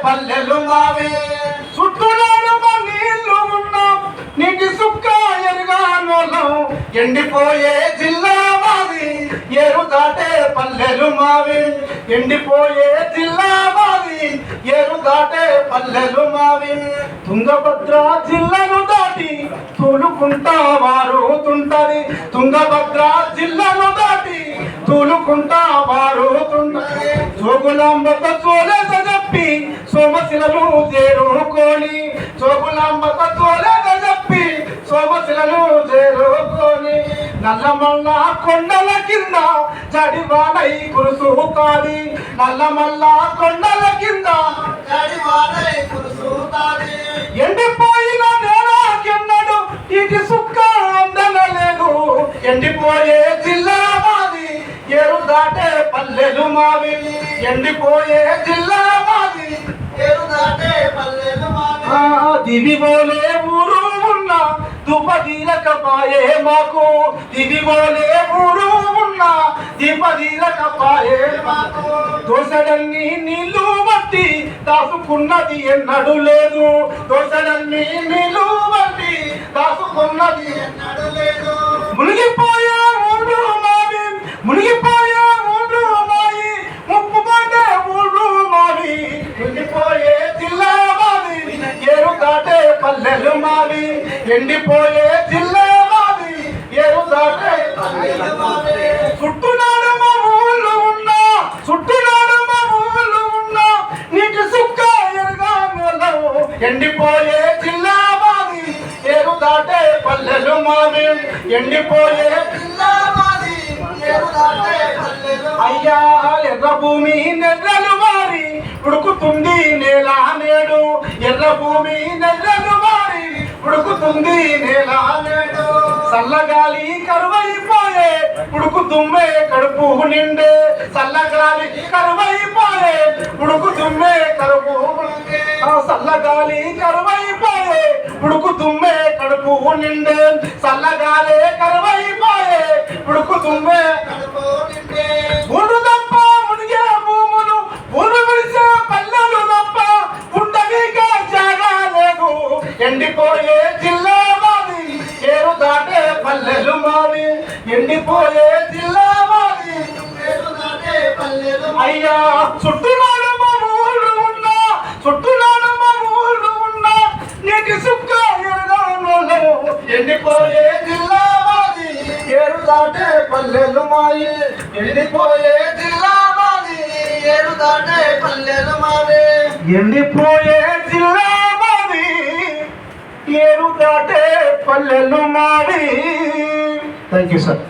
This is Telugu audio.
పల్లెలు మావి చుట్టూనాడు నీళ్లు ఉన్నాం నీటి సుక్క ఎరుగానోళ్ళం ఎండిపోయే జిల్లా మాది ఏరు దాటే పల్లెలు మావి ఎండిపోయే జిల్లా మాది ఏరు దాటే పల్లెలు మావి తుంగభద్ర జిల్లాను దాటి తూలుకుంటా వారుతుంటది తుంగభద్ర జిల్లాను దాటి తూలుకుంటా వారుతుంటది జోగులాంబత చోలేద చెప్పి సోమశిలలు చేరుకోని జోగులాంబత చోలేద చెప్పి సోమశిలలు చేరుకోని నల్లమల్ల కొండల కింద జడివానై కురుసుతాది నల్లమల్ల కొండల కింద జడివానై కురుసుతాది ఎండిపోయిన నేల కిందడు ఇటు సుక్క అందనలేదు ఎండిపోయే జిల్లా మాది ఏరు దాటే పల్లెలు మావి ఎండిపోయే జిల్లా మాది ఏరు దాటే పల్లెలు మావి దివిబోలే ఊరు ఉన్న దుపదీలకపాయే మాకు దివిబోలే ఊరు ఉన్న దీపదీలకపాయే మాకు దోసడన్ని నీళ్లు బట్టి దాసుకున్నది ఎన్నడు లేదు దోసడన్ని నీళ్లు బట్టి దాసుకున్నది ఎన్నడు లేదు మునిగిపోయే ఊరు మావి మునిగిపోయే ఊరు మావి ముప్పు పడే ఊరు మావి మునిగిపోయే జిల్లా మావి ఏరు దాటే పల్లెలు మావి ఎండిపోయే జిల్లా మావి ఏరు దాటే పల్లెలు మావి చుట్టూనాడు మా ఊళ్ళు ఉన్నా చుట్టూనాడు మా ఊళ్ళు ఉన్నా నీటి సుక్క ఎరుగానోళ్ళం ఎండిపోయే జిల్లా మావి ఏరు దాటే పల్లెలు మావి ఎండిపోయే జిల్లా మావి ఏరు దాటే పల్లెలు అయ్యా ఎర్ర భూమి నెర్రలు మారి ఉడుకుతుంది నేల నేడు ఎర్ర భూమి నెర్రలు మారి ఉడుకుతుంది నేల నేడు చల్లగాలి కరువైపోయే ఉడుకు దుమ్మే కడుపు నిండే చల్లగాలి కరువైపోయే ఉడుకు దుమ్మే కడుపు చల్లగాలి కరువైపోయే ఉడుకు దుమ్మే కడుపు నిండే చల్లగాలి కరువైపోయే ఉడుకు దుమ్మే కడుపు నిండే ఊరు తప్ప మునిగే భూములు ఊరు విడిచే పల్లెలు తప్ప ఉండనిక జాగా లేదు ఎండిపోయే జిల్లా మాది ఏరు దాటే పల్లెలు మావి ఎండిపోయే జిల్లా మాది ఏరు దాటే పల్లెలు అయ్యా చుట్టూనాడు మా ఊళ్ళు ఉన్నా చుట్టూనాడు మా ఊళ్ళు ఉన్నా నీటి సుక్క ఎరుగానోళ్ళం ఎండిపోయే జిల్లా మాది ఏరు దాటే పల్లెలు మావి ఎండిపోయే జిల్లా మాది ఏరు దాటే పల్లెలు మావి ఎండిపోయే జిల్లా మాది ఏరు దాటే పల్లెలు మావి. Thank you sir.